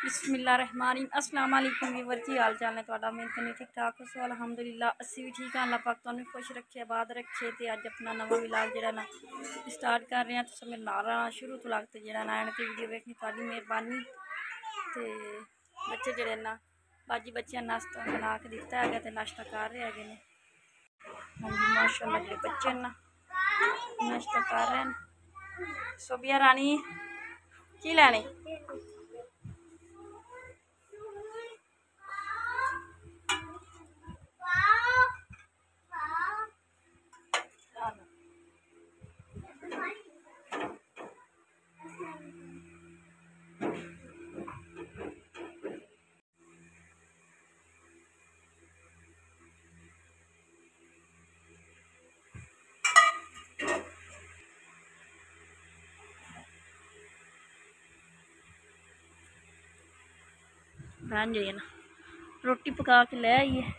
बिस्मिल्लाहिर्रहमानिर्रहीम अस्सलाम वालेकुम व्यूअर की हाल चाल है तुहाडा उम्मीद करनी ठीक ठाक हो। सो अलहमदुलिल्लाह असी भी ठीक हाँ। अल्लाह पाक तुहानू खुश रखे आबाद रखे। तो अज अपना नवा व्लॉग जिहड़ा ना स्टार्ट कर रहे हैं। तुसीं मेरे नाल रहना शुरू तो लग जिहड़ा ना एंड ते वीडियो वेखनी तुहाडी मेहरबानी। तो बच्चे जिहड़े ना बाजी बच्चियां नाश्ता बना के दिता है तो नाश्ता कर रहे हैं। हाँ जी माशाअल्लाह जिहड़े बच्चे ना नाश्ता कर रहे हैं। सोबिया रानी की लैनी बहन जी ना रोटी पका के ले आई है।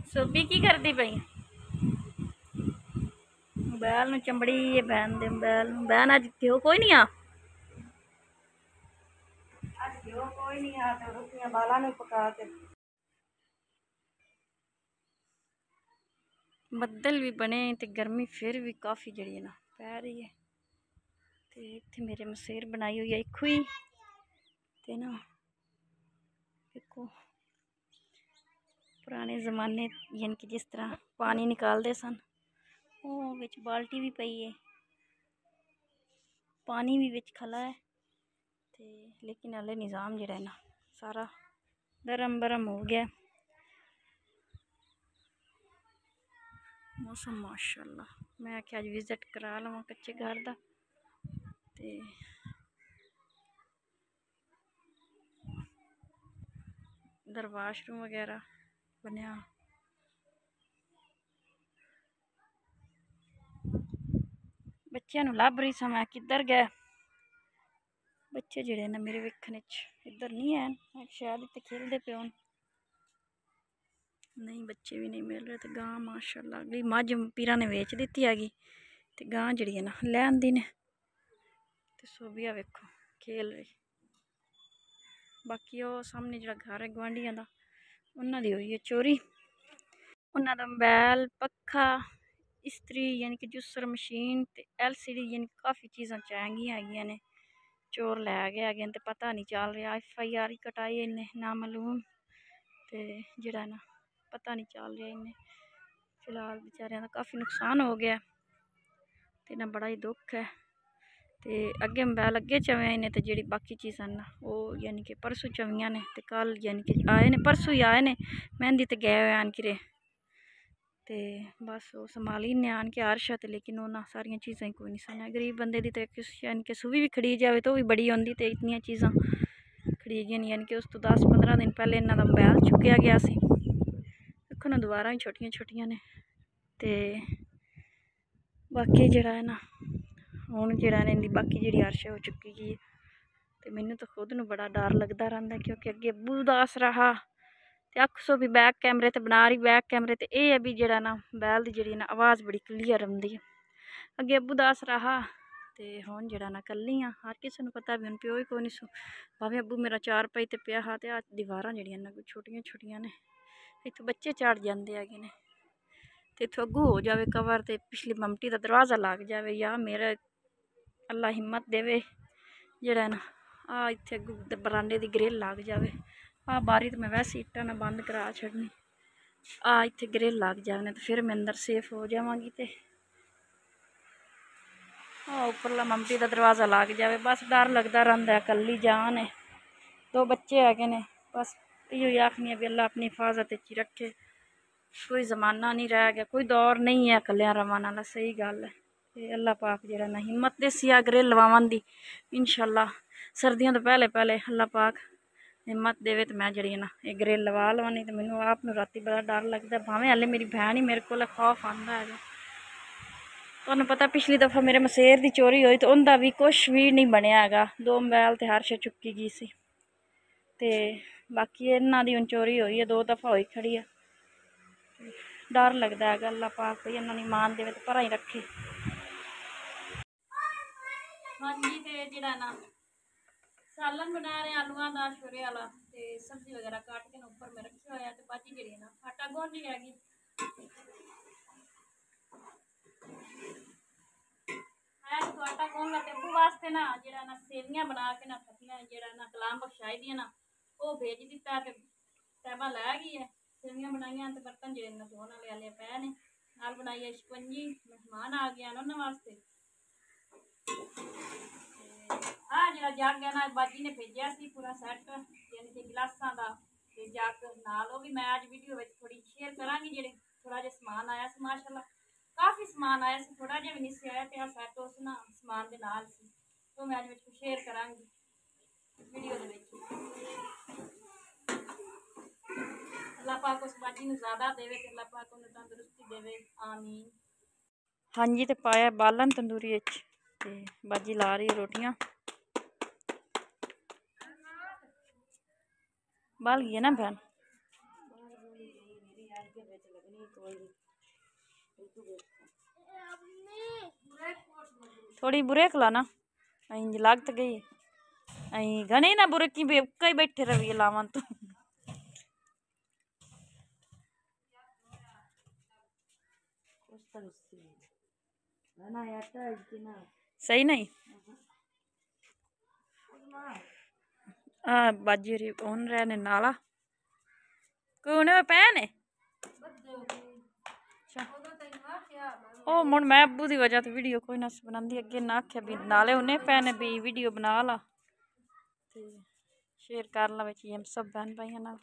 सोबी की करती पई बैल न चंबड़ी है बहन दे बैल बहन अज घ्यो कोई नहीं आ घ्यो कोई नहीं आ तो रोटियां बाला ने पका के बदल भी बने तो गर्मी फिर भी काफ़ी जड़ी ना पै रही है। तो इतने मेरे मसेर बनाई हुई है खुई ते ना देखो पुराने ज़माने यानी कि जिस तरह पानी निकालते सन वो विच बाल्टी भी पई है पानी भी विच खला है। तो लेकिन हले निज़ाम जड़ा है ना सारा दरम बरम हो गया। मौसम माशाअल्लाह मैं आख्या अज विजिट करा लवां कच्चे घर दा। ते इधर वाशरूम वगैरह बनया बच्चों नूं लभ रही सां मैं किधर गए बच्चे जिहड़े ने मेरे वेखने इधर नहीं है शायद इत्थे खेलते पे होन नहीं बच्चे भी नहीं मिल रहे। तो गां माशाअल्लाह अगली मझ पीरा ने वेच दी हैगी तो गां जड़ी है ना लै आंदी ने। तो सोबिया वेखो खेल रही बाकी वो सामने जो घर है गुआढ़ियां दा उन्हां दी होई है चोरी। उन्हां दा मोबाइल पक्खा इस्त्री यानी कि जूसर मशीन ते LCD यानी काफ़ी चीज़ां चैंगियां हैगियां ने चोर लै गए हैं। तो पता नहीं चल रहा FIR ही कटाई इन्हें नामालूम तो जड़ा ना पता नहीं चल रहा इन्हें फिलहाल बेचारियां दा काफ़ी नुकसान हो गया तो इन्हें बड़ा ही दुख है। तो अगे मोबाइल अगे चवे ने तो जी बाकी चीज़ां ना वो यानी कि परसों चवियां ने तो कल यानी कि आए ने परसों ही आए ने मेहंदी तो गए हुए आन कि तो बस वो संभाली ने आन के आरशा तो लेकिन उन्होंने सारिया चीज़ां कोई नहीं सना गरीब बंदे की तो यानी कि सूवी भी खड़ी जाए तो भी बड़ी आँदी तो इतनी चीज़ां खड़ी गई यानी कि उस तो 10-15 दिन पहले इन्हों का मोबाइल चुकया गया सी देखो ना दोबारा ही छोटिया छोटिया ने। तो बाकी जड़ा है ना हुण जड़ा ने बाकी जी आरशा हो चुकी गई है। तो मैनू तो खुद नूं बड़ा डर लगता रहा क्योंकि अगे अब्बू उदास रहा तो अक्सो भी बैक कैमरे ते बना रही बैक कैमरे ते यह है भी जड़ा ना बैल की जी ना आवाज़ बड़ी क्लीयर आती है। अगे अब्बू दास रहा तो हुण जड़ा ना कल्ली हाँ हर किसी को पता भी हुण प्यो ही कोई नहीं सो भावें अब्बू मेरा 4 पाई ते पिया हा तो दीवारां जड़ियां ना छोटिया छोटिया ने इत्थों बच्चे चढ़ जाते है ने तो इत्थों अगू हो जाए कवर तो पिछली ममटी का दरवाज़ा लग जाए या मेरा अल्लाह हिम्मत देवे जड़ा ना आ इत्थे अगू बरांडे की ग्रिल लग जाए आ बारी तो मैं वैसे इट्टा ना बंद करा छड़नी आ इत्थे ग्रिल लग जाए तो फिर मैं अंदर सेफ हो जावांगी। तो उपरला ममटी का दरवाज़ा लग जाए बस डर लगता रहा है कल्ली जान है 2 बच्चे है ने बस यो आखनी भी अल्लाह अपनी हिफाजत ही रखे। कोई ज़माना नहीं रह गया कोई दौर नहीं है कलिया रवान वाला सही गल है। तो अल्लाह पाक जरा ना हिम्मत देसी ग्रिल लवावन दी इंशाअल्लाह सर्दियों तो पहले पहले अल्लाह पाक हिम्मत देवे तो मैं जड़ी ना ये ग्रिल लवा लवा नहीं तो मैनू आप राती बड़ा डर लगता भावें हले मेरी बहन ही मेरे को खौफ आंदा है। तुहानू पता पिछली दफ़ा मेरे मसेर की चोरी हुई तो उनका भी कुछ भी नहीं बनया है 2 मोबाइल तो हर शे चुकी गई सी। तो बाकी इन्हों की हुण चोरी हुई है, 2 दफ़ा हुई खड़ी है। डर लगता है अल्लाह पाक कोई इन्होंने मान दे तो भरा ही रखे। हाँ जी, तो जोड़ा ना सालन बना रहे आलूआं का छोरे वाला, तो सब्जी वगैरह काट के उपर मैं रखे हुआ है। तो बाजी जी ना आटा गुन रही हैगी। तो आटा गुन ला टेम्पू वास्ते ना जोड़ा ना सेवियां बना के ना फटियां जोड़ा ना कलाम बख्शाई दी ना वो भेज दिता। तैबा लै गई है सेवियां बनाइया। तो बर्तन जो धोने वाले आले पै ने नाल बनाई है शिकंजी। मेहमान आ गया ना उन्होंने वास्ते। हाँ जो जग है ना बाजी ने भेजा सी पूरा सैट यानी कि गिलासा का जग नाल भी मैं अज वीडियो थोड़ी शेयर करांगी। जेडे थोड़ा जिहा समान आया सी माशाअल्लाह काफ़ी समान आया सी, थोड़ा जिहा भी नहीं सी आया। तो सैट उस ना समान के नाल सी तो मैं अज शेयर करांगी वीडियो दे विच। अल्लाह पाक उस बाजी नूं ज़्यादा देवे ते अल्लाह पाक उन्हें तंदुरुस्ती देवे, आमीन। हाँ जी, तो पाया बालन तंदूरी ते बाजी ला रही रोटियां। बाल गई है ना बहन। थोड़ी बुरेक लाना लग तो गई घने ना बुरेकी ही बैठे रही लावन तो सही नहीं। बाजी री कौन रहने नाला कौन पैन है। ओ मुड़ मैं अबू की वजह तो वीडियो कोई ना बनाती अगे ना आख्या भी नाले उन्हें पैन भी वीडियो बना ला शेयर कर ला सब बहन भाइयों ना।